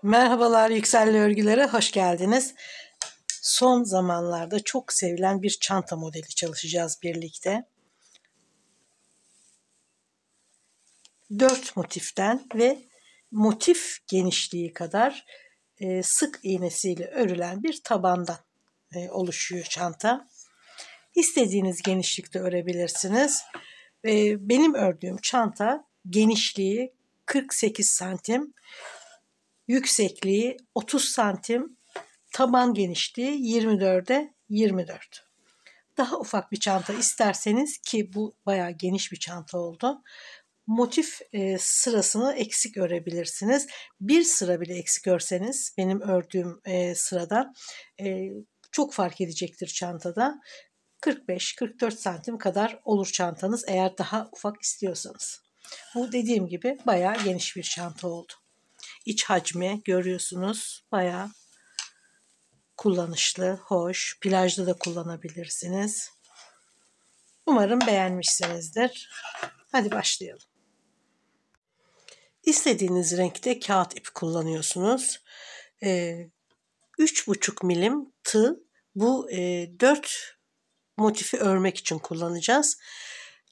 Merhabalar Yükselli Örgülere hoş geldiniz. Son zamanlarda çok sevilen bir çanta modeli çalışacağız birlikte. 4 motiften ve motif genişliği kadar sık iğnesiyle örülen bir tabandan oluşuyor çanta. İstediğiniz genişlikte örebilirsiniz. Benim ördüğüm çanta genişliği 48 santim, yüksekliği 30 santim, taban genişliği 24'e 24. Daha ufak bir çanta isterseniz, ki bu bayağı geniş bir çanta oldu, motif sırasını eksik örebilirsiniz. Bir sıra bile eksik örseniz benim ördüğüm sırada çok fark edecektir çantada. 45-44 santim kadar olur çantanız eğer daha ufak istiyorsanız. Bu dediğim gibi bayağı geniş bir çanta oldu. İç hacmi görüyorsunuz, bayağı kullanışlı, hoş. Plajda da kullanabilirsiniz. Umarım beğenmişsinizdir. Hadi başlayalım. İstediğiniz renkte kağıt ip kullanıyorsunuz. 3,5 milim tığ. Bu 4 motifi örmek için kullanacağız.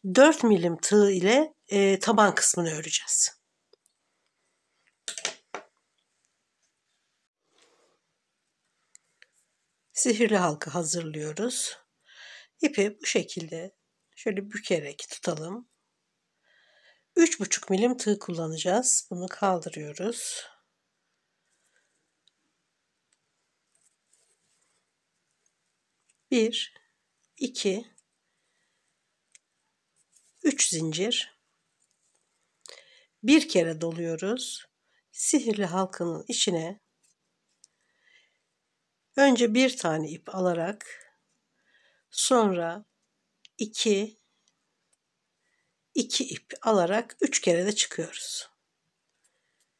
4 milim tığ ile taban kısmını öreceğiz. Sihirli halka hazırlıyoruz. İpi bu şekilde şöyle bükerek tutalım. 3,5 milim tığ kullanacağız. Bunu kaldırıyoruz. Bir, iki, 3 zincir. Bir kere doluyoruz. Sihirli halkanın içine önce bir tane ip alarak sonra iki ip alarak 3 kere de çıkıyoruz.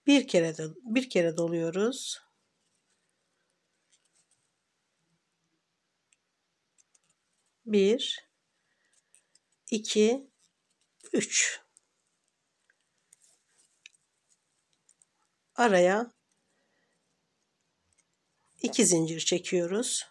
Bir kere doluyoruz. Bir, iki, 3. Araya 2 zincir çekiyoruz.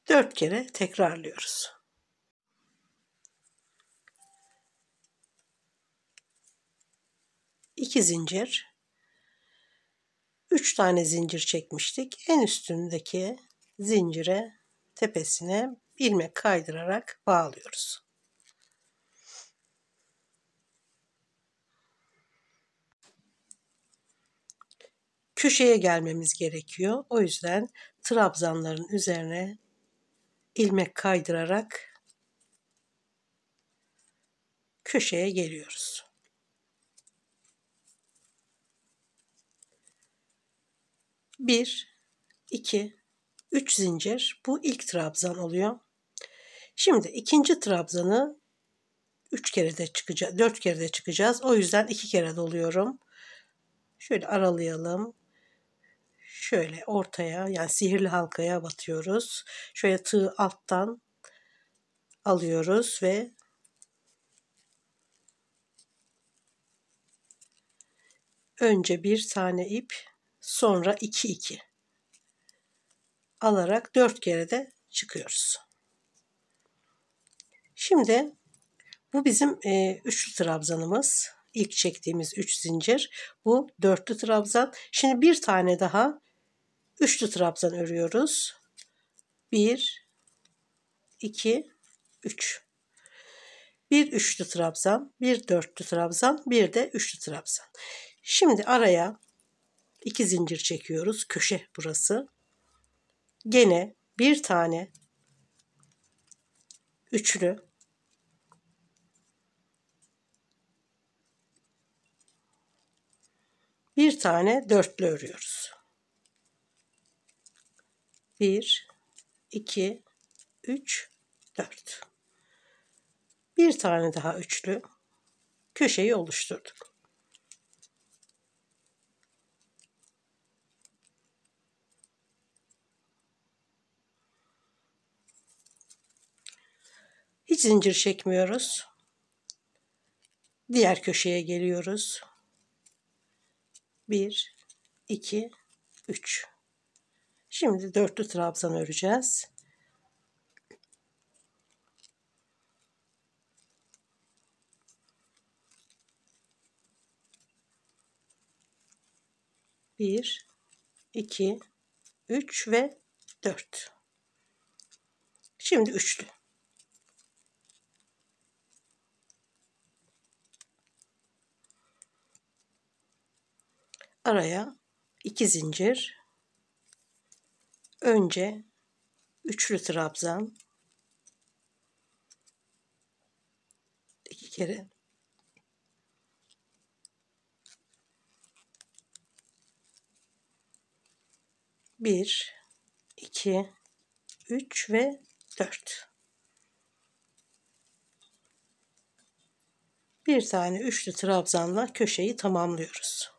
Dört kere tekrarlıyoruz. İki zincir, 3 tane zincir çekmiştik. En üstündeki zincire, tepesine ilmek kaydırarak bağlıyoruz. Köşeye gelmemiz gerekiyor. O yüzden trabzanların üzerine ilmek kaydırarak köşeye geliyoruz. Bir, iki, 3 zincir. Bu ilk trabzan oluyor. Şimdi ikinci trabzanı 3 kere de çıkacağız, 4 kere de çıkacağız. O yüzden 2 kere doluyorum. Şöyle aralayalım. Şöyle ortaya, yani sihirli halkaya batıyoruz. Şöyle tığı alttan alıyoruz ve önce bir tane ip, sonra 2 alarak 4 kere de çıkıyoruz. Şimdi bu bizim üçlü trabzanımız. İlk çektiğimiz 3 zincir. Bu dörtlü trabzan. Şimdi bir tane daha üçlü trabzan örüyoruz. 1, 2, 3. Bir üçlü trabzan, bir dörtlü trabzan, bir de üçlü trabzan. Şimdi araya 2 zincir çekiyoruz. Köşe burası. Gene bir tane üçlü, bir tane dörtlü örüyoruz. 1, 2, 3, 4. Bir tane daha üçlü köşeyi oluşturduk. Hiç zincir çekmiyoruz. Diğer köşeye geliyoruz. 1, 2, 3. Şimdi dörtlü trabzan öreceğiz. Bir, 2, 3 ve 4. Şimdi üçlü. Araya 2 zincir. Önce üçlü trabzan. 2 kere. Bir, 2, 3 ve 4. Bir tane üçlü trabzanla köşeyi tamamlıyoruz.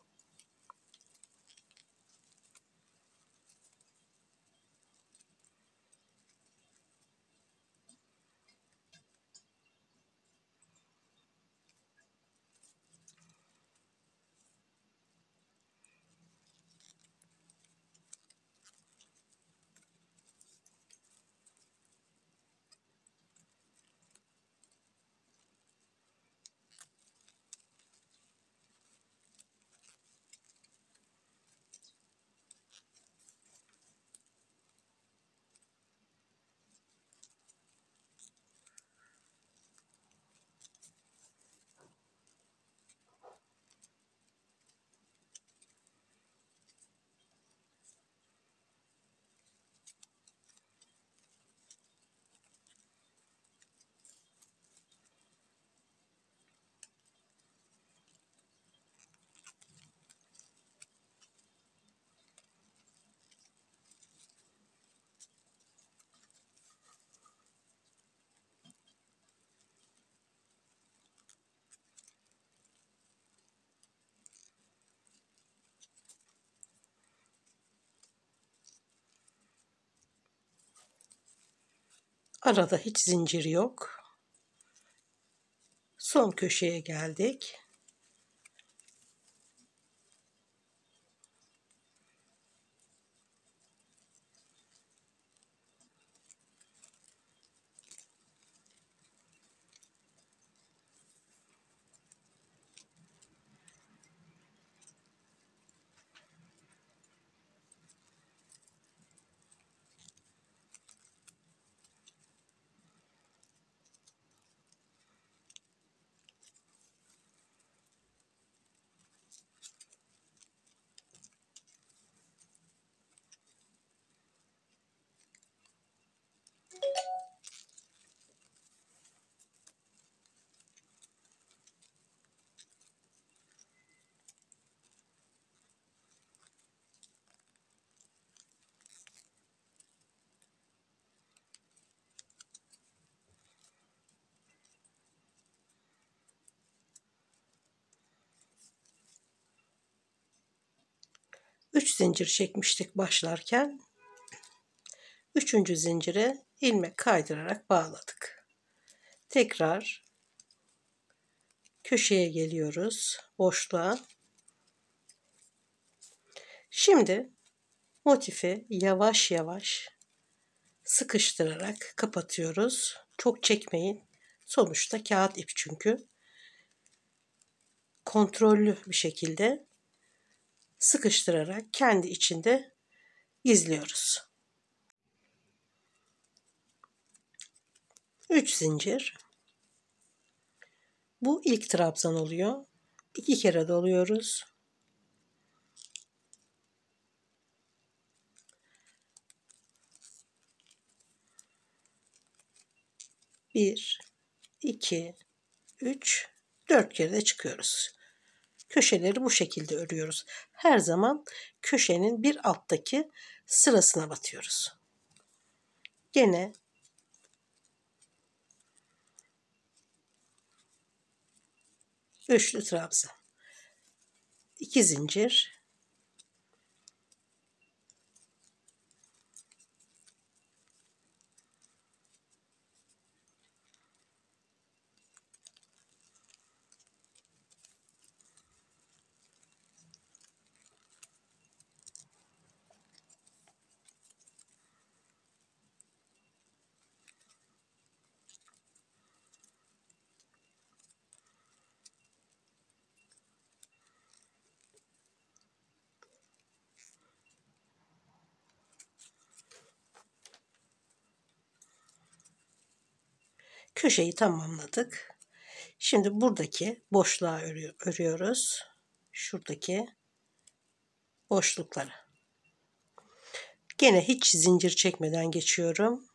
Arada hiç zincir yok. Son köşeye geldik. Üç zincir çekmiştik başlarken. Üçüncü zincire ilmek kaydırarak bağladık. Tekrar köşeye geliyoruz. Boşluğa. Şimdi motifi yavaş yavaş sıkıştırarak kapatıyoruz. Çok çekmeyin. Sonuçta kağıt ip çünkü. Kontrollü bir şekilde sıkıştırarak kendi içinde gizliyoruz. 3 zincir. Bu ilk trabzan oluyor. 2 kere doluyoruz. Bir, 2, 3, 4 kere de çıkıyoruz. Köşeleri bu şekilde örüyoruz. Her zaman köşenin bir alttaki sırasına batıyoruz. Gene üçlü trabzan. 2 zincir. Köşeyi tamamladık. Şimdi buradaki boşluğa örüyoruz. Şuradaki boşlukları. Gene hiç zincir çekmeden geçiyorum.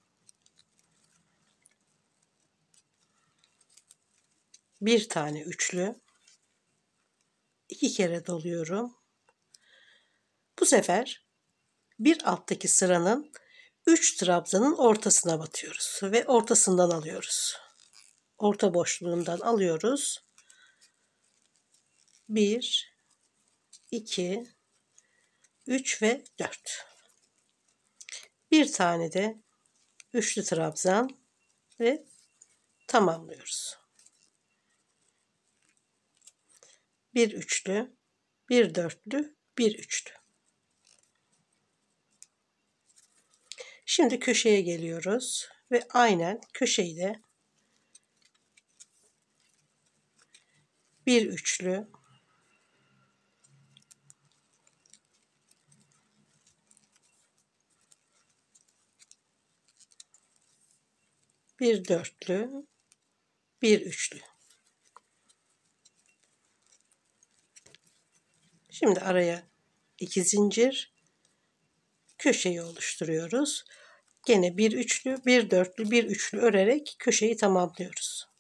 Bir tane üçlü. 2 kere doluyorum. Bu sefer bir alttaki sıranın 3 trabzanın ortasına batıyoruz ve ortasından alıyoruz. Orta boşluğundan alıyoruz. 1, 2, 3 ve 4. Bir tane de üçlü trabzan ve tamamlıyoruz. Bir üçlü, bir dörtlü, bir üçlü. Şimdi köşeye geliyoruz ve aynen köşeyi de bir üçlü, bir dörtlü, bir üçlü. Şimdi araya 2 zincir, köşeyi oluşturuyoruz. Gene bir üçlü, bir dörtlü, bir üçlü örerek köşeyi tamamlıyoruz.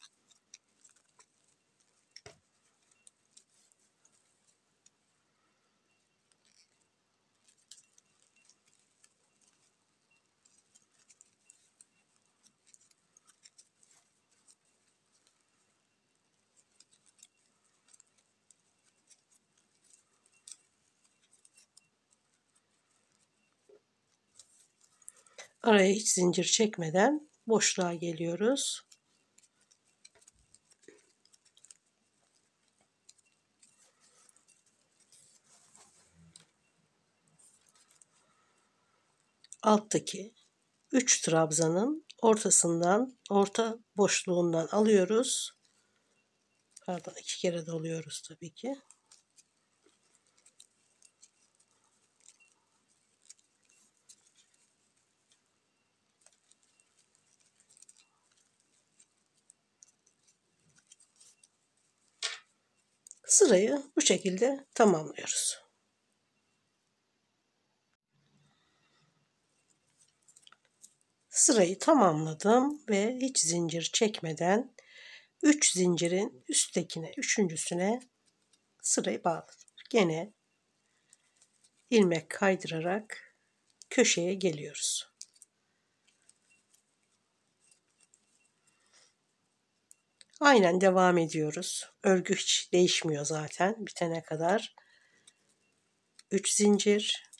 Araya hiç zincir çekmeden boşluğa geliyoruz. Alttaki 3 trabzanın ortasından, orta boşluğundan alıyoruz. Pardon, 2 kere doluyoruz tabii ki. Sırayı bu şekilde tamamlıyoruz. Sırayı tamamladım ve hiç zincir çekmeden 3 zincirin üsttekine, üçüncüsüne sırayı bağladım. Gene ilmek kaydırarak köşeye geliyoruz. Aynen devam ediyoruz. Örgü hiç değişmiyor zaten bitene kadar. 3 zincir.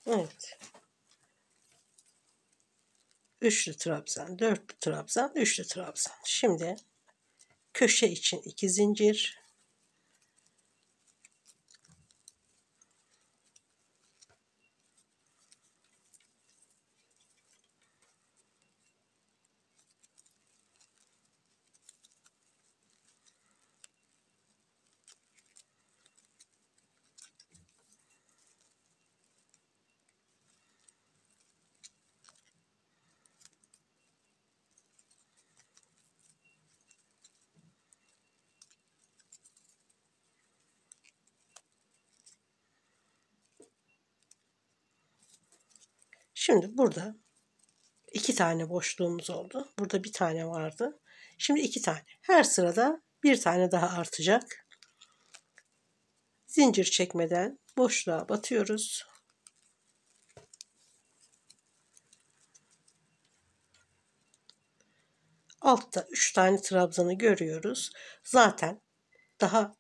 Evet. Üçlü trabzan, dörtlü trabzan, üçlü trabzan. Şimdi köşe için 2 zincir. Şimdi burada 2 tane boşluğumuz oldu. Burada bir tane vardı. Şimdi 2 tane. Her sırada bir tane daha artacak. Zincir çekmeden boşluğa batıyoruz. Altta 3 tane trabzanı görüyoruz. Zaten daha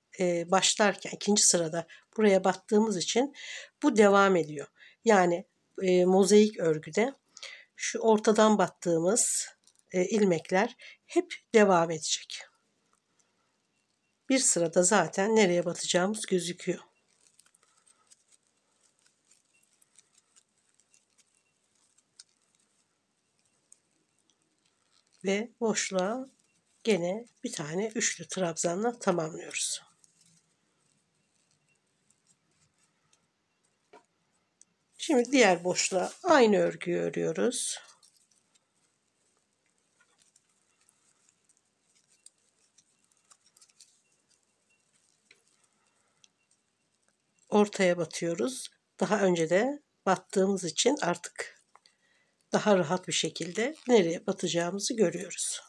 başlarken ikinci sırada buraya battığımız için bu devam ediyor. Yani mozaik örgüde şu ortadan battığımız ilmekler hep devam edecek. Bir sırada zaten nereye batacağımız gözüküyor. Ve boşluğa gene bir tane üçlü trabzanla tamamlıyoruz. Şimdi diğer boşluğa aynı örgüyü örüyoruz. Ortaya batıyoruz. Daha önce de battığımız için artık daha rahat bir şekilde nereye batacağımızı görüyoruz.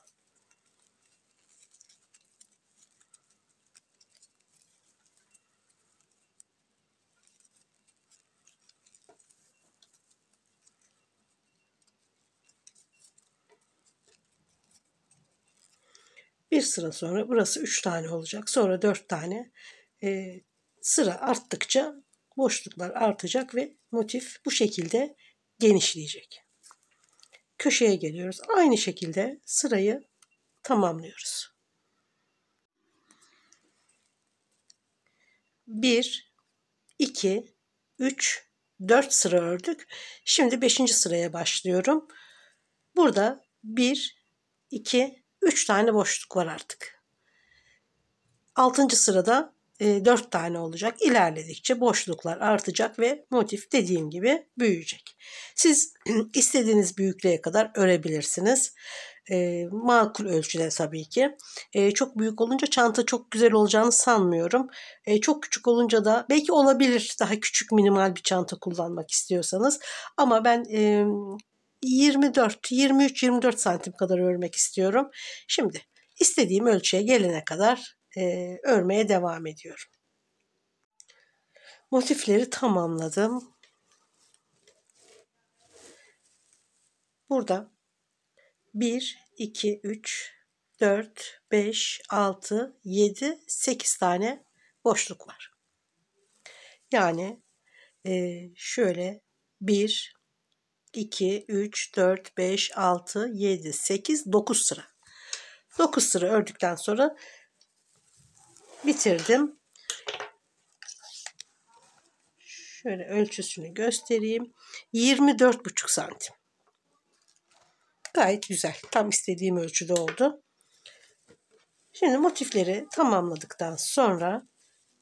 Bir sıra sonra burası 3 tane olacak. Sonra 4 tane. Sıra arttıkça boşluklar artacak ve motif bu şekilde genişleyecek. Köşeye geliyoruz. Aynı şekilde sırayı tamamlıyoruz. 1, 2, 3, 4 sıra ördük. Şimdi 5. sıraya başlıyorum. Burada 1, 2, 3 tane boşluk var artık. 6. sırada 4 tane olacak. İlerledikçe boşluklar artacak ve motif dediğim gibi büyüyecek. Siz istediğiniz büyüklüğe kadar örebilirsiniz. Makul ölçüde tabii ki. Çok büyük olunca çanta çok güzel olacağını sanmıyorum. Çok küçük olunca da belki olabilir, daha küçük minimal bir çanta kullanmak istiyorsanız. Ama ben 24, 23, 24 santim kadar örmek istiyorum. Şimdi istediğim ölçüye gelene kadar örmeye devam ediyorum. Motifleri tamamladım. Burada 1, 2, 3, 4, 5, 6, 7, 8 tane boşluk var. Yani şöyle 1, 2, 3, 4, 5, 6, 7, 8, 9 sıra. 9 sıra ördükten sonra bitirdim. Şöyle ölçüsünü göstereyim. 24,5 santim. Gayet güzel. Tam istediğim ölçüde oldu. Şimdi motifleri tamamladıktan sonra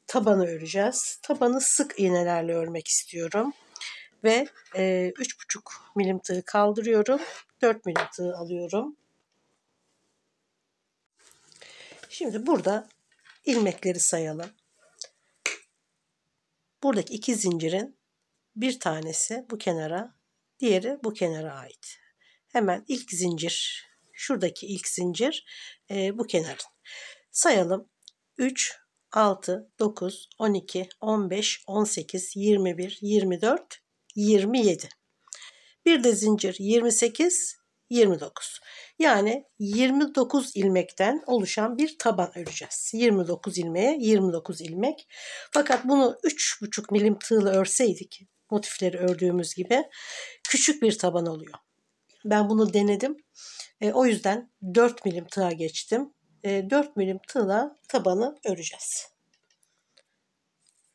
tabanı öreceğiz. Tabanı sık iğnelerle örmek istiyorum. Ve 3,5 milim tığ kaldırıyorum. 4 milim tığ alıyorum. Şimdi burada ilmekleri sayalım. Buradaki 2 zincirin bir tanesi bu kenara, diğeri bu kenara ait. Hemen ilk zincir, şuradaki ilk zincir bu kenarın. Sayalım. 3, 6, 9, 12, 15, 18, 21, 24, 27. Bir de zincir 28, 29. Yani 29 ilmekten oluşan bir taban öreceğiz. 29 ilmeğe 29 ilmek. Fakat bunu 3,5 milim tığla örseydik, motifleri ördüğümüz gibi küçük bir taban oluyor. Ben bunu denedim. O yüzden 4 milim tığa geçtim. 4 milim tığla tabanı öreceğiz.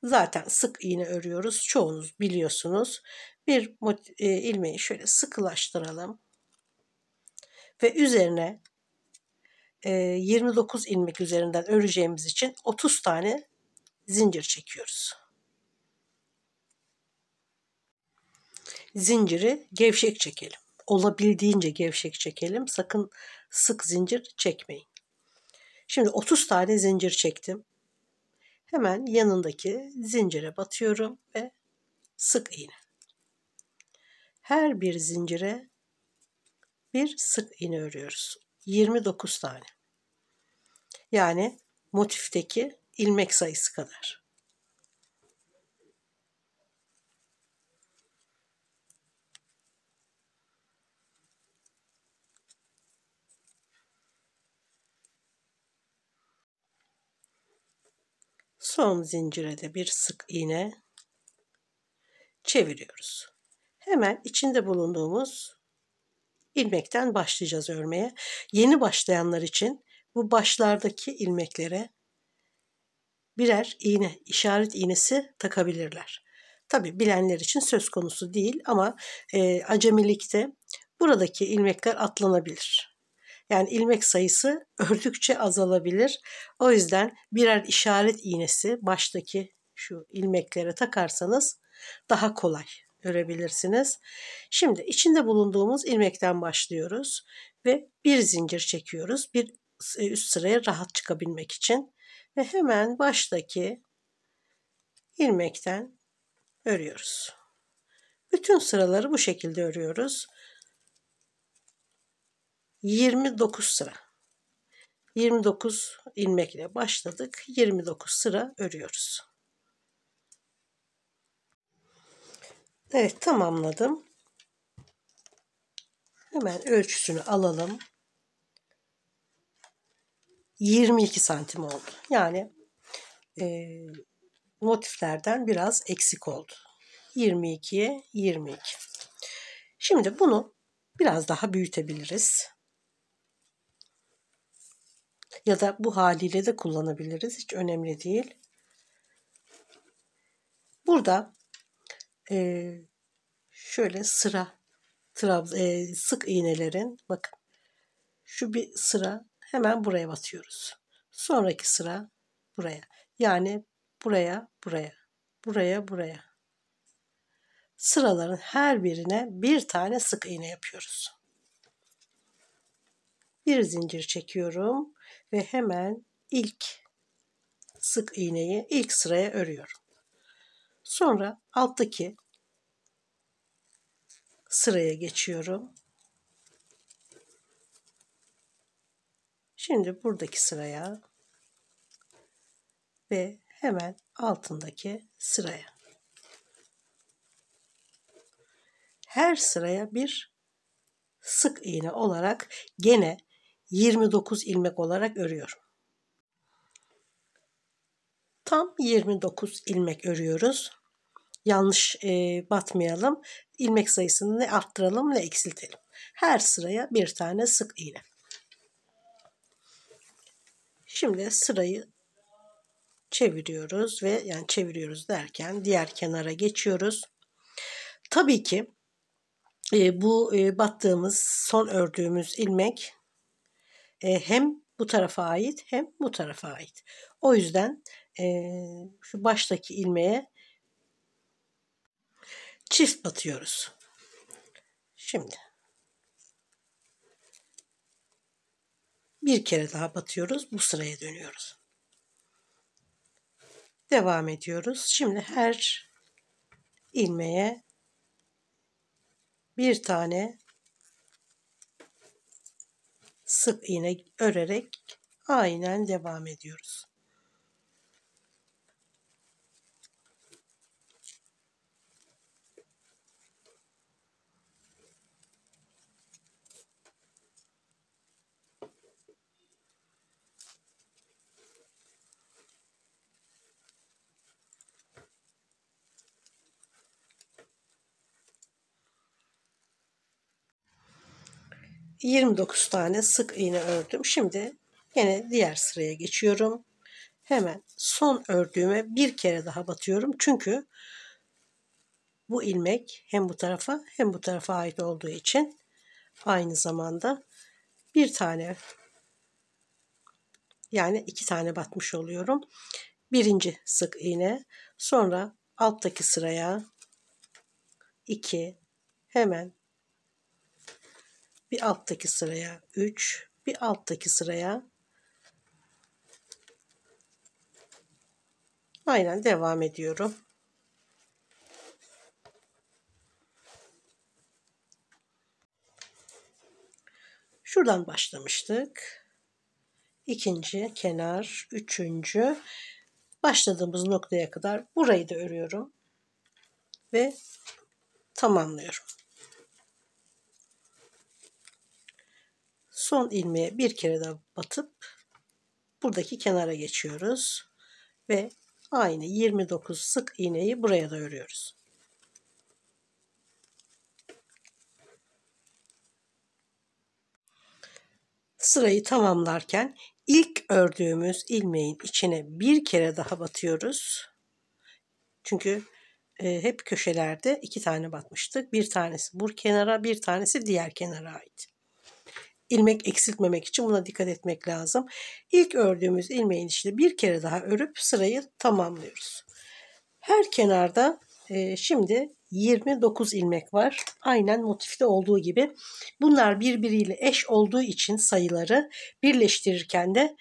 Zaten sık iğne örüyoruz. Çoğunuz biliyorsunuz. Bir ilmeği şöyle sıkılaştıralım. Ve üzerine 29 ilmek üzerinden öreceğimiz için 30 tane zincir çekiyoruz. Zinciri gevşek çekelim. Olabildiğince gevşek çekelim. Sakın sık zincir çekmeyin. Şimdi 30 tane zincir çektim. Hemen yanındaki zincire batıyorum ve sık iğne. her bir zincire bir sık iğne örüyoruz. 29 tane. Yani motifteki ilmek sayısı kadar. Son zincire de bir sık iğne çeviriyoruz. Hemen içinde bulunduğumuz ilmekten başlayacağız örmeye. Yeni başlayanlar için bu başlardaki ilmeklere birer iğne, işaret iğnesi takabilirler. Tabi bilenler için söz konusu değil ama acemilikte buradaki ilmekler atlanabilir. Yani ilmek sayısı ördükçe azalabilir. O yüzden birer işaret iğnesi baştaki şu ilmeklere takarsanız daha kolay örebilirsiniz. Şimdi içinde bulunduğumuz ilmekten başlıyoruz ve bir zincir çekiyoruz. Bir üst sıraya rahat çıkabilmek için ve hemen baştaki ilmekten örüyoruz. Bütün sıraları bu şekilde örüyoruz. 29 sıra. 29 ilmekle başladık. 29 sıra örüyoruz. Evet, tamamladım. Hemen ölçüsünü alalım. 22 santim oldu. Yani motiflerden biraz eksik oldu. 22'ye 22. Şimdi bunu biraz daha büyütebiliriz. Ya da bu haliyle de kullanabiliriz. Hiç önemli değil. Burada şöyle sık iğnelerin, bakın şu bir sıra hemen buraya batıyoruz. Sonraki sıra buraya. Yani buraya, buraya. Sıraların her birine bir tane sık iğne yapıyoruz. Bir zincir çekiyorum ve hemen ilk sık iğneyi ilk sıraya örüyorum. Sonra alttaki sıraya geçiyorum. Şimdi buradaki sıraya ve hemen altındaki sıraya. Her sıraya bir sık iğne olarak gene 29 ilmek olarak örüyorum. Tam 29 ilmek örüyoruz. Yanlış batmayalım. İlmek sayısını ne arttıralım ne eksiltelim. Her sıraya bir tane sık iğne. Şimdi sırayı çeviriyoruz ve yani çeviriyoruz derken diğer kenara geçiyoruz. Tabii ki bu battığımız son ördüğümüz ilmek hem bu tarafa ait hem bu tarafa ait. O yüzden şu baştaki ilmeğe çift batıyoruz. Şimdi bir kere daha batıyoruz. Bu sıraya dönüyoruz. Devam ediyoruz. Şimdi her ilmeğe bir tane sık iğne örerek aynen devam ediyoruz. ...29 tane sık iğne ördüm. Şimdi yine diğer sıraya geçiyorum. Hemen son ördüğüme bir kere daha batıyorum. Çünkü bu ilmek hem bu tarafa hem bu tarafa ait olduğu için aynı zamanda bir tane, yani iki tane batmış oluyorum. Birinci sık iğne, sonra alttaki sıraya 2, hemen bir alttaki sıraya 3, bir alttaki sıraya aynen devam ediyorum. Buradan başlamıştık. İkinci kenar, üçüncü. Başladığımız noktaya kadar burayı da örüyorum ve tamamlıyorum. Son ilmeğe bir kere daha batıp buradaki kenara geçiyoruz ve aynı 29 sık iğneyi buraya da örüyoruz. Sırayı tamamlarken ilk ördüğümüz ilmeğin içine bir kere daha batıyoruz. Çünkü hep köşelerde 2 tane batmıştık. Bir tanesi bu kenara, bir tanesi diğer kenara ait. İlmek eksiltmemek için buna dikkat etmek lazım. İlk ördüğümüz ilmeğin içine bir kere daha örüp sırayı tamamlıyoruz. Her kenarda şimdi 29 ilmek var. Aynen motifte olduğu gibi. Bunlar birbiriyle eş olduğu için sayıları birleştirirken de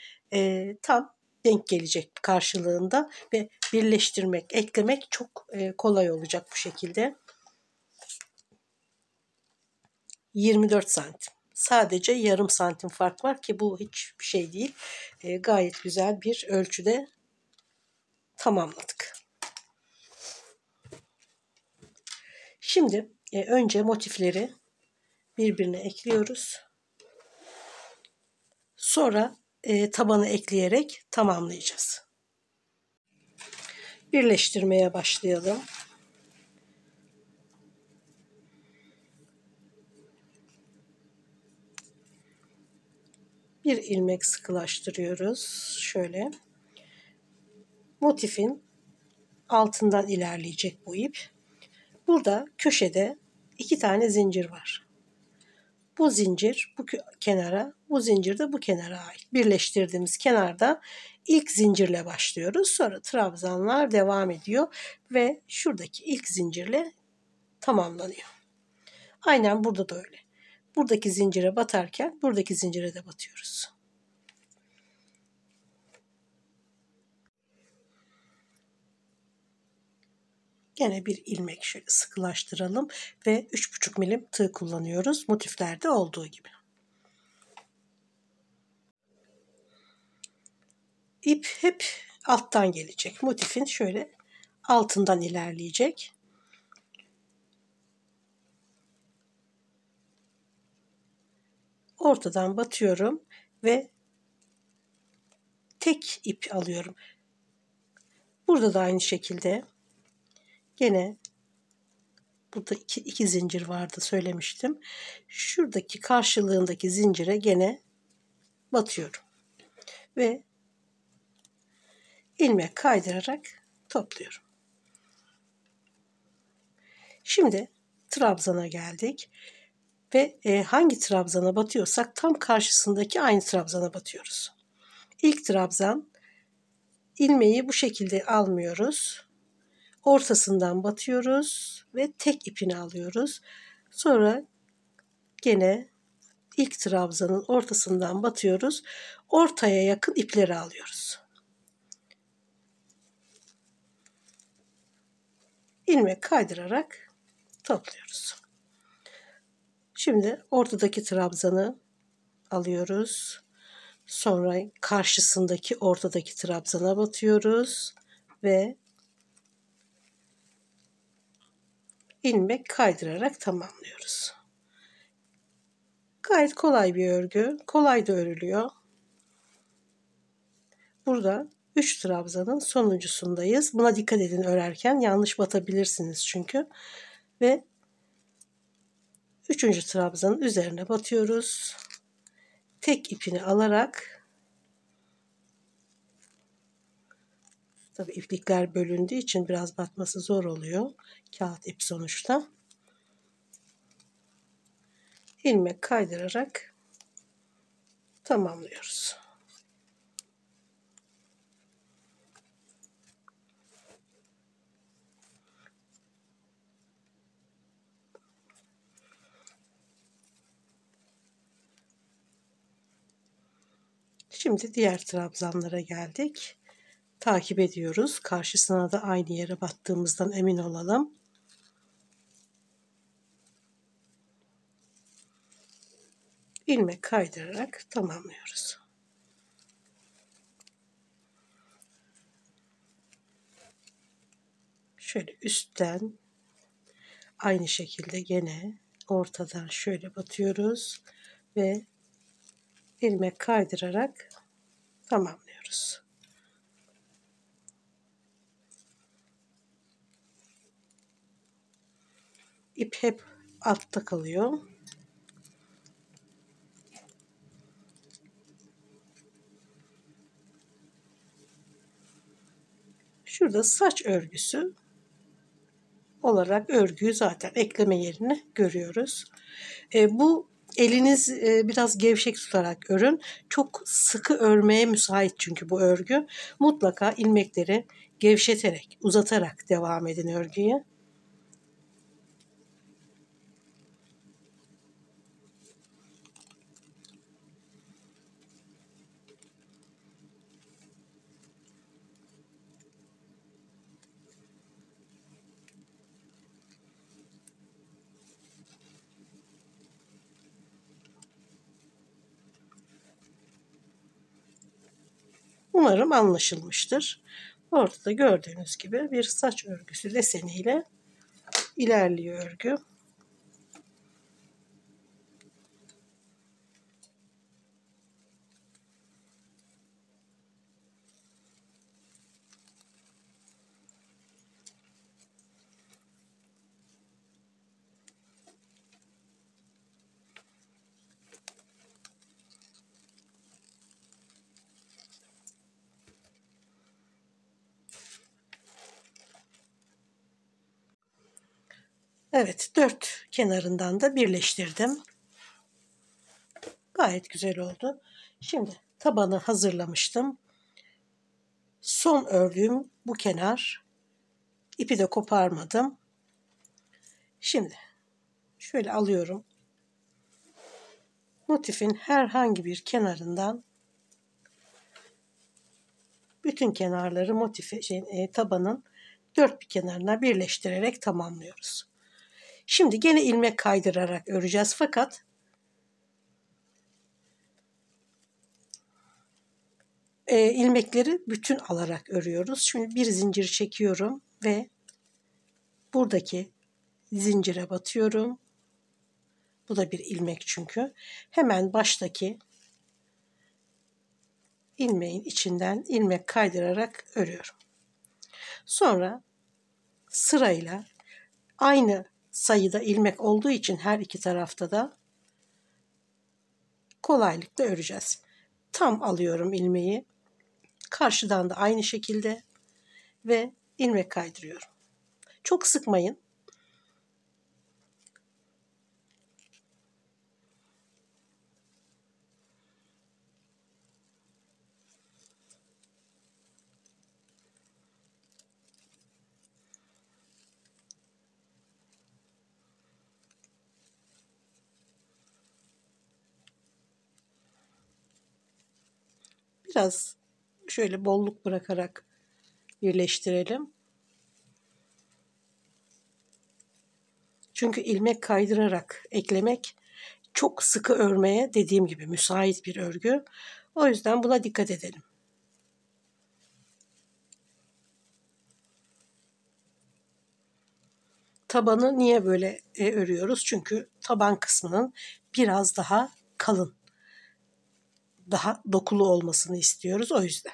tam denk gelecek karşılığında ve birleştirmek, eklemek çok kolay olacak bu şekilde. 24 santim. Sadece yarım santim fark var ki bu hiçbir şey değil. Gayet güzel bir ölçüde tamamladık. Şimdi önce motifleri birbirine ekliyoruz. Sonra tabanı ekleyerek tamamlayacağız. Birleştirmeye başlayalım. Bir ilmek sıkılaştırıyoruz. Şöyle. Motifin altından ilerleyecek bu ip. Burada köşede 2 tane zincir var. Bu zincir bu kenara, bu zincir de bu kenara ait. Birleştirdiğimiz kenarda ilk zincirle başlıyoruz. Sonra trabzanlar devam ediyor ve şuradaki ilk zincirle tamamlanıyor. Aynen burada da öyle. Buradaki zincire batarken buradaki zincire de batıyoruz. Gene bir ilmek şöyle sıkılaştıralım ve 3,5 milim tığ kullanıyoruz. Motiflerde olduğu gibi. İp hep alttan gelecek. Motifin şöyle altından ilerleyecek. Ortadan batıyorum ve tek ip alıyorum. Burada da aynı şekilde gene burada iki zincir vardı söylemiştim. Şuradaki karşılığındaki zincire gene batıyorum. Ve ilmek kaydırarak topluyorum. Şimdi trabzana geldik. Ve hangi trabzana batıyorsak tam karşısındaki aynı trabzana batıyoruz. İlk trabzan, ilmeği bu şekilde almıyoruz. Ortasından batıyoruz ve tek ipini alıyoruz. Sonra gene ilk trabzanın ortasından batıyoruz. Ortaya yakın ipleri alıyoruz. İlmek kaydırarak topluyoruz. Şimdi ortadaki trabzanı alıyoruz. Sonra karşısındaki ortadaki trabzana batıyoruz ve ilmek kaydırarak tamamlıyoruz. Gayet kolay bir örgü. Kolay da örülüyor. Burada 3 trabzanın sonuncusundayız. Buna dikkat edin örerken. Yanlış batabilirsiniz çünkü. Ve 3. trabzanın üzerine batıyoruz. Tek ipini alarak, tabii iplikler bölündüğü için biraz batması zor oluyor. Kağıt ip sonuçta. İlmek kaydırarak tamamlıyoruz. Şimdi diğer trabzanlara geldik. Takip ediyoruz. Karşısına da aynı yere battığımızdan emin olalım. ilmek kaydırarak tamamlıyoruz. Şöyle üstten aynı şekilde gene ortadan şöyle batıyoruz ve ilmek kaydırarak tamamlıyoruz. İp hep altta kalıyor. Şurada saç örgüsü olarak örgüyü zaten ekleme yerini görüyoruz. Bu eliniz biraz gevşek tutarak örün. Çok sıkı örmeye müsait çünkü bu örgü. Mutlaka ilmekleri gevşeterek, uzatarak devam edin örgüye. Umarım anlaşılmıştır. Ortada gördüğünüz gibi bir saç örgüsü deseniyle ilerliyor örgü. Evet, dört kenarından da birleştirdim. Gayet güzel oldu. Şimdi tabanı hazırlamıştım. Son ördüğüm bu kenar. İpi de koparmadım. Şimdi şöyle alıyorum. Motifin herhangi bir kenarından bütün kenarları tabanın dört bir kenarına birleştirerek tamamlıyoruz. Şimdi gene ilmek kaydırarak öreceğiz fakat ilmekleri bütün alarak örüyoruz. Şimdi bir zincir çekiyorum ve buradaki zincire batıyorum. Bu da bir ilmek çünkü. Hemen baştaki ilmeğin içinden ilmek kaydırarak örüyorum. Sonra sırayla aynı sayıda ilmek olduğu için her iki tarafta da kolaylıkla öreceğiz. Tam alıyorum ilmeği. Karşıdan da aynı şekilde ve ilmek kaydırıyorum. Çok sıkmayın. Biraz şöyle bolluk bırakarak birleştirelim. Çünkü ilmek kaydırarak eklemek çok sıkı örmeye dediğim gibi müsait bir örgü. O yüzden buna dikkat edelim. Tabanı niye böyle örüyoruz? Çünkü taban kısmının biraz daha kalın, daha dokulu olmasını istiyoruz o yüzden.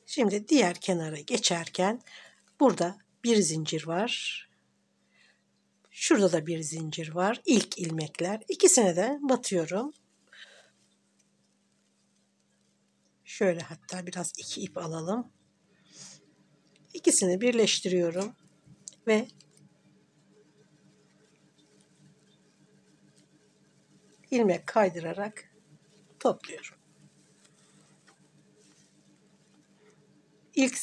Şimdi diğer kenara geçerken burada bir zincir var. Şurada da bir zincir var. İlk ilmekler. İkisine de batıyorum. Şöyle hatta biraz iki ip alalım. İkisini birleştiriyorum ve ilmek kaydırarak topluyorum. İlk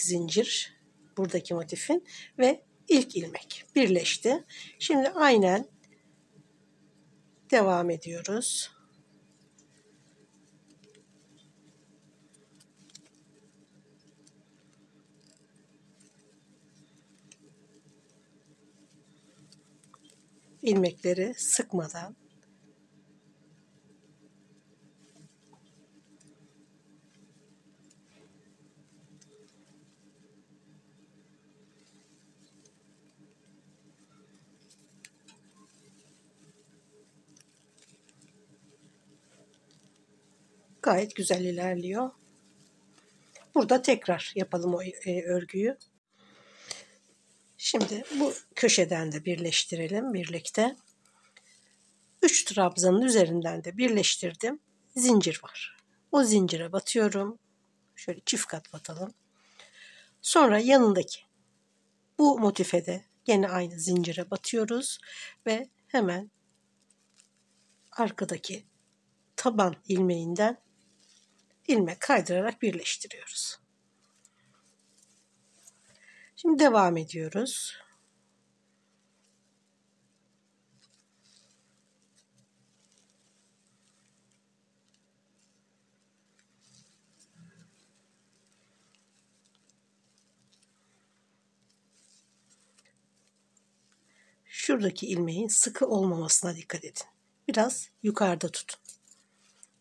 zincir buradaki motifin ve ilk ilmek birleşti. Şimdi aynen devam ediyoruz. İlmekleri sıkmadan gayet güzel ilerliyor. Burada tekrar yapalım o örgüyü. Şimdi bu köşeden de birleştirelim birlikte. 3 trabzanın üzerinden de birleştirdim. Zincir var. O zincire batıyorum. Şöyle çift kat batalım. Sonra yanındaki bu motife de yine aynı zincire batıyoruz ve hemen arkadaki taban ilmeğinden ilmek kaydırarak birleştiriyoruz. Şimdi devam ediyoruz. Şuradaki ilmeğin sıkı olmamasına dikkat edin. Biraz yukarıda tutun.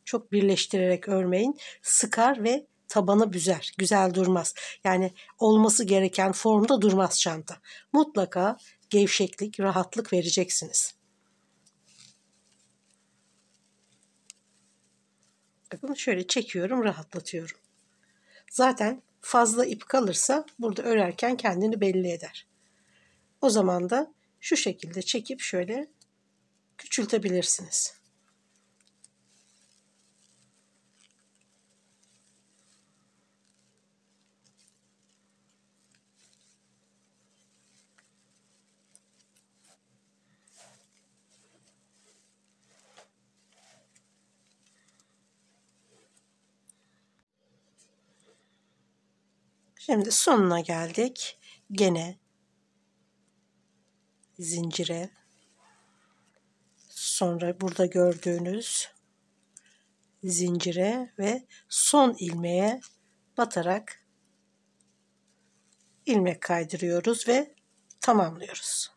Çok birleştirerek örmeyin. Sıkar ve tabanı büzer. Güzel durmaz. Yani olması gereken formda durmaz çanta. Mutlaka gevşeklik, rahatlık vereceksiniz. Bakın şöyle çekiyorum, rahatlatıyorum. Zaten fazla ip kalırsa burada örerken kendini belli eder. O zaman da şu şekilde çekip şöyle küçültebilirsiniz. Şimdi sonuna geldik. Gene zincire, sonra burada gördüğünüz zincire ve son ilmeğe batarak ilmek kaydırıyoruz ve tamamlıyoruz.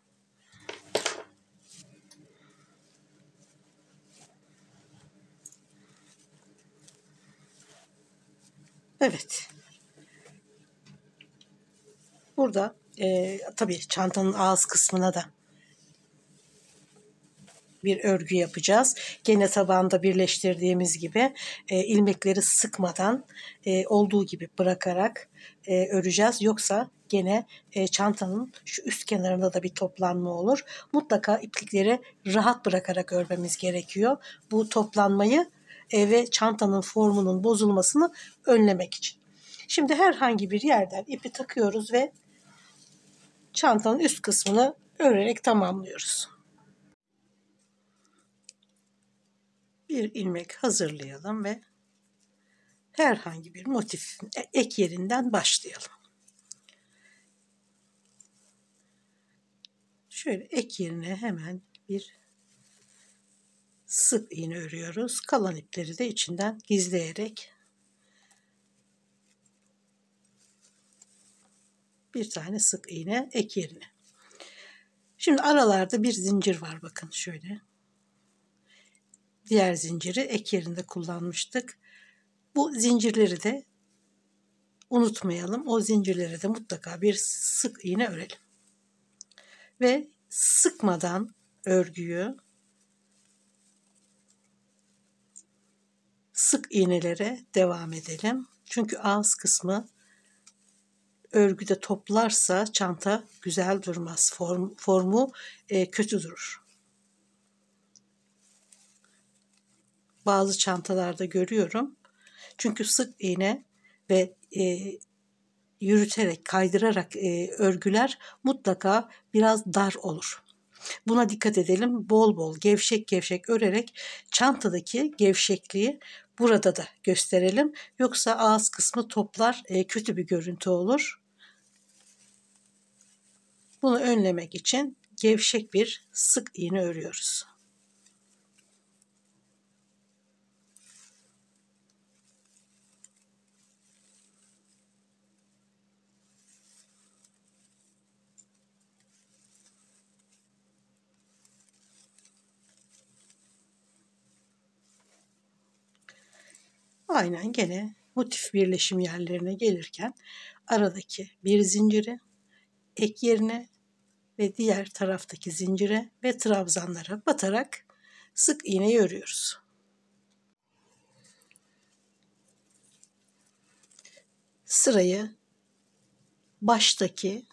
Evet. Burada tabii çantanın ağız kısmına da bir örgü yapacağız. Gene tabanda birleştirdiğimiz gibi ilmekleri sıkmadan olduğu gibi bırakarak öreceğiz. Yoksa gene çantanın şu üst kenarında da bir toplanma olur. Mutlaka iplikleri rahat bırakarak örmemiz gerekiyor. Bu toplanmayı ve çantanın formunun bozulmasını önlemek için. Şimdi herhangi bir yerden ipi takıyoruz ve çantanın üst kısmını örerek tamamlıyoruz. Bir ilmek hazırlayalım ve herhangi bir motifin ek yerinden başlayalım. Şöyle ek yerine hemen bir sık iğne örüyoruz. Kalan ipleri de içinden gizleyerek bir tane sık iğne ek yerine. Şimdi aralarda bir zincir var, bakın şöyle. Diğer zinciri ek yerinde kullanmıştık. Bu zincirleri de unutmayalım. O zincirlere de mutlaka bir sık iğne örelim. Ve sıkmadan örgüyü sık iğnelere devam edelim. Çünkü ağız kısmı örgüde toplarsa çanta güzel durmaz. Formu kötü durur. Bazı çantalarda görüyorum. Çünkü sık iğne ve yürüterek, kaydırarak örgüler mutlaka biraz dar olur. Buna dikkat edelim. Bol bol gevşek gevşek örerek çantadaki gevşekliği burada da gösterelim. Yoksa ağız kısmı toplar, kötü bir görüntü olur. Bunu önlemek için gevşek bir sık iğne örüyoruz. Aynen gene motif birleşim yerlerine gelirken aradaki bir zinciri ek yerine ve diğer taraftaki zincire ve trabzanlara batarak sık iğneyi örüyoruz. Sırayı baştaki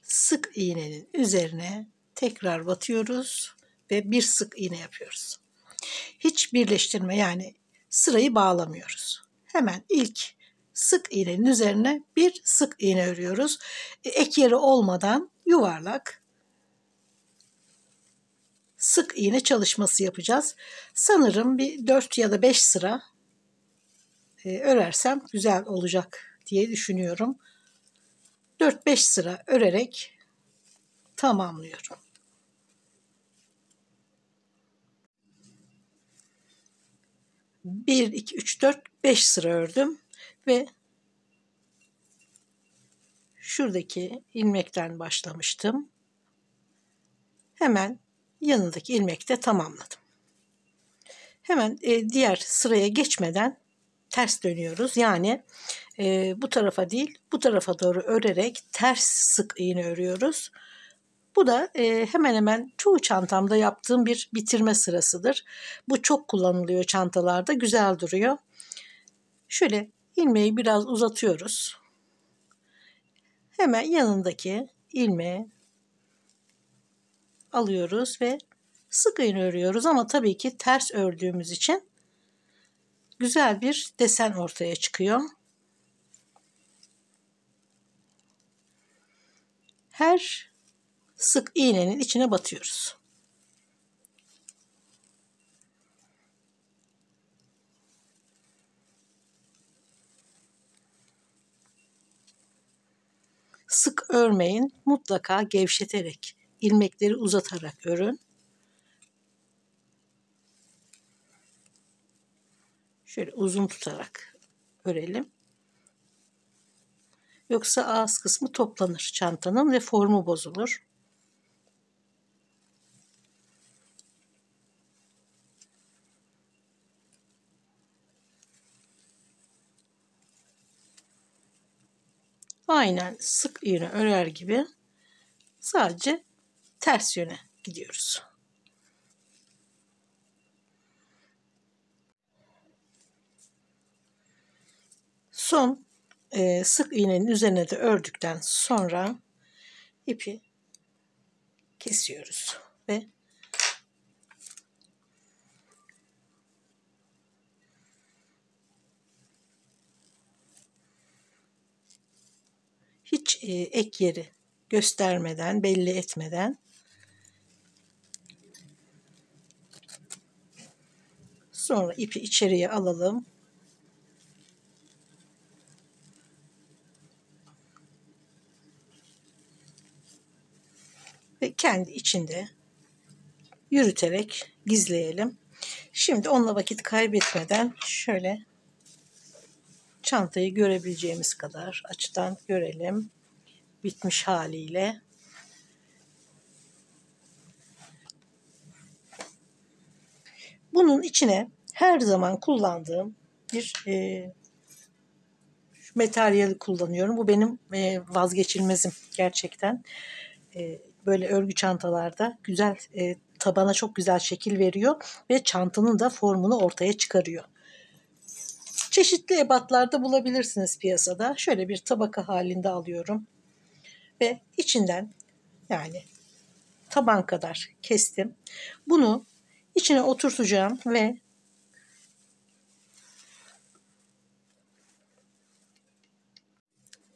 sık iğnenin üzerine tekrar batıyoruz ve bir sık iğne yapıyoruz. Hiç birleştirme, yani sırayı bağlamıyoruz. Hemen ilk sık iğnenin üzerine bir sık iğne örüyoruz. Ek yeri olmadan yuvarlak sık iğne çalışması yapacağız. Sanırım bir 4 ya da 5 sıra örersem güzel olacak diye düşünüyorum. 4-5 sıra örerek tamamlıyorum. 1, 2, 3, 4, 5 sıra ördüm ve şuradaki ilmekten başlamıştım. Hemen yanındaki ilmekte tamamladım. Hemen diğer sıraya geçmeden ters dönüyoruz. Yani bu tarafa değil, bu tarafa doğru örerek ters sık iğne örüyoruz. Bu da hemen hemen çoğu çantamda yaptığım bir bitirme sırasıdır. Bu çok kullanılıyor çantalarda, güzel duruyor. Şöyle ilmeği biraz uzatıyoruz. Hemen yanındaki ilmeği alıyoruz ve sık iğne örüyoruz ama tabii ki ters ördüğümüz için güzel bir desen ortaya çıkıyor. Her sık iğnenin içine batıyoruz. Sık örmeyin, mutlaka gevşeterek, ilmekleri uzatarak örün. Şöyle uzun tutarak örelim. Yoksa ağız kısmı toplanır çantanın ve formu bozulur. Aynen sık iğne örer gibi sadece ters yöne gidiyoruz. Son sık iğnenin üzerine de ördükten sonra ipi kesiyoruz ve hiç ek yeri göstermeden, belli etmeden sonra ipi içeriye alalım. Ve kendi içinde yürüterek gizleyelim. Şimdi onunla vakit kaybetmeden şöyle çantayı görebileceğimiz kadar açıdan görelim. Bitmiş haliyle. Bunun içine her zaman kullandığım bir materyali kullanıyorum. Bu benim vazgeçilmezim gerçekten. Böyle örgü çantalarda güzel, tabana çok güzel şekil veriyor ve çantanın da formunu ortaya çıkarıyor. Çeşitli ebatlarda bulabilirsiniz piyasada. Şöyle bir tabaka halinde alıyorum ve içinden, yani taban kadar kestim. Bunu içine oturtacağım ve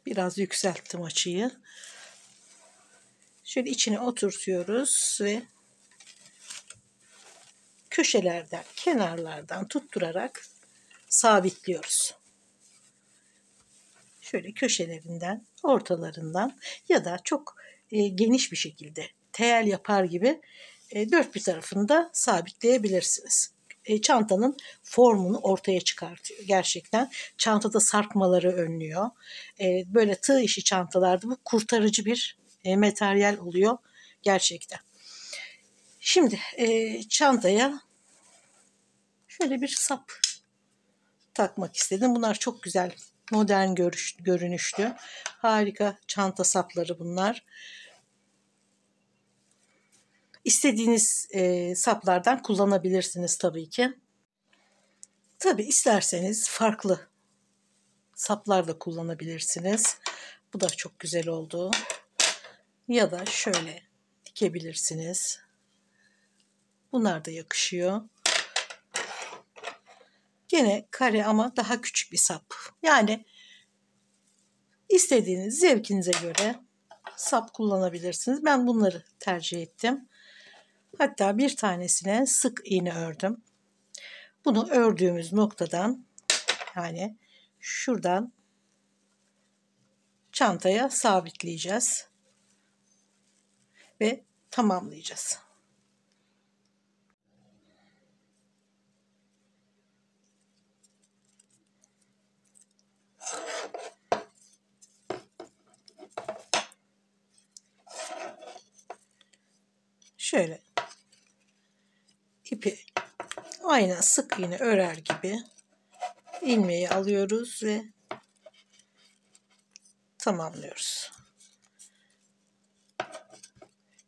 biraz yükselttim açıyı. Şöyle içine oturtuyoruz ve köşelerden, kenarlardan tutturarak sabitliyoruz. Şöyle köşelerinden, ortalarından ya da çok geniş bir şekilde teyel yapar gibi dört bir tarafını da sabitleyebilirsiniz. Çantanın formunu ortaya çıkartıyor gerçekten. Çantada sarkmaları önlüyor. Böyle tığ işi çantalarda bu kurtarıcı bir materyal oluyor gerçekten. Şimdi çantaya şöyle bir sap takmak istedim. Bunlar çok güzel, modern görünüşlü. Harika çanta sapları bunlar. İstediğiniz saplardan kullanabilirsiniz tabii ki. Tabii isterseniz farklı saplar da kullanabilirsiniz. Bu da çok güzel oldu. Ya da şöyle dikebilirsiniz. Bunlar da yakışıyor. Gene kare ama daha küçük bir sap. Yani istediğiniz zevkinize göre sap kullanabilirsiniz. Ben bunları tercih ettim. Hatta bir tanesine sık iğne ördüm. Bunu ördüğümüz noktadan, yani şuradan çantaya sabitleyeceğiz ve tamamlayacağız. Şöyle ipi aynen sık iğne örer gibi ilmeği alıyoruz ve tamamlıyoruz.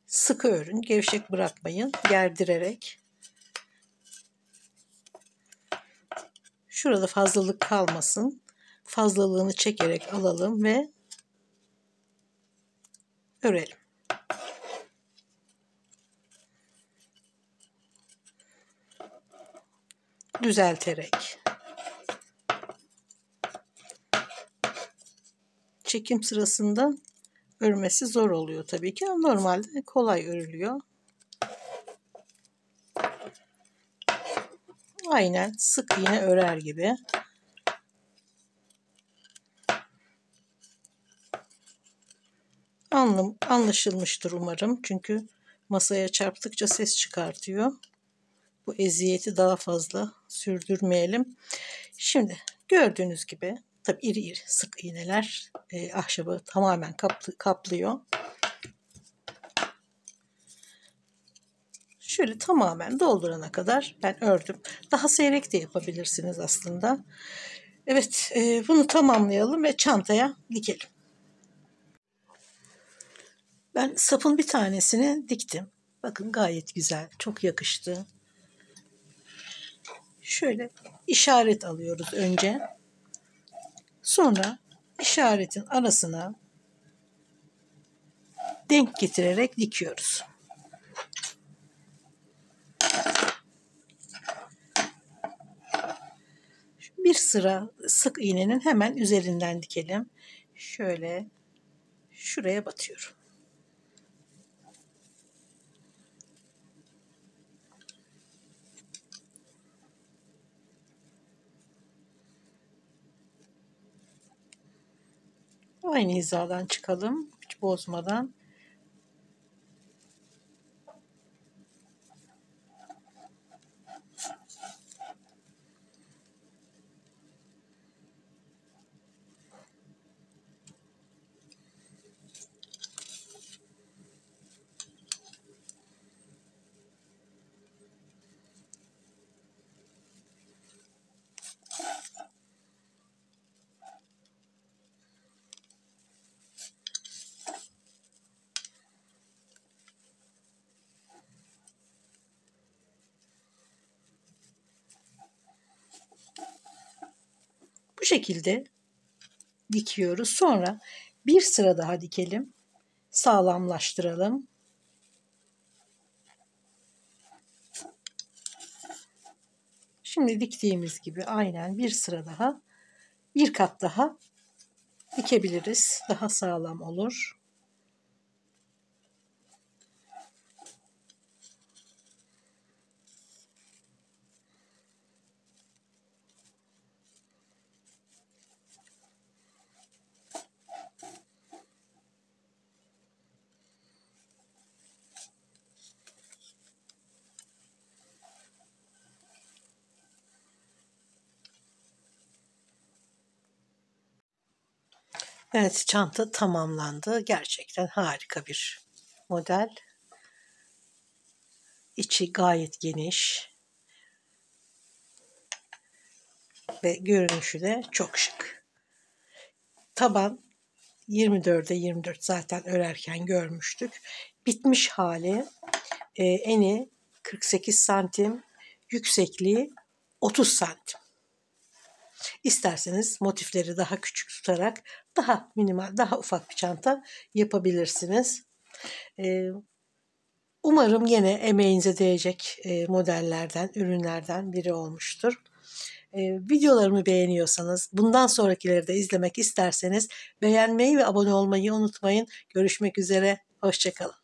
Sıkı örün, gevşek bırakmayın, gerdirerek. Şurada fazlalık kalmasın. Fazlalığını çekerek alalım ve örelim. Düzelterek. Çekim sırasında örmesi zor oluyor tabii ki ama normalde kolay örülüyor. Aynen sık iğne örer gibi. Anlaşılmıştır umarım. Çünkü masaya çarptıkça ses çıkartıyor. Bu eziyeti daha fazla sürdürmeyelim. Şimdi gördüğünüz gibi tabii iri iri sık iğneler ahşabı tamamen kaplıyor. Şöyle tamamen doldurana kadar ben ördüm. Daha seyrek de yapabilirsiniz aslında. Evet, bunu tamamlayalım ve çantaya dikelim. Ben sapın bir tanesini diktim. Bakın gayet güzel, çok yakıştı. Şöyle işaret alıyoruz önce. Sonra işaretin arasına denk getirerek dikiyoruz. Bir sıra sık iğnenin hemen üzerinden dikelim. Şöyle şuraya batıyorum. Aynı hizadan çıkalım, hiç bozmadan. Bu şekilde dikiyoruz. Sonra bir sıra daha dikelim. Sağlamlaştıralım. Şimdi diktiğimiz gibi aynen bir sıra daha, bir kat daha dikebiliriz. Daha sağlam olur. Evet, çanta tamamlandı. Gerçekten harika bir model. İçi gayet geniş ve görünüşü de çok şık. Taban 24'e 24 zaten örerken görmüştük. Bitmiş hali, eni 48 santim, yüksekliği 30 santim. İsterseniz motifleri daha küçük tutarak daha minimal, daha ufak bir çanta yapabilirsiniz. Umarım yine emeğinize değecek modellerden, ürünlerden biri olmuştur. Videolarımı beğeniyorsanız, bundan sonrakileri de izlemek isterseniz beğenmeyi ve abone olmayı unutmayın. Görüşmek üzere, hoşça kalın.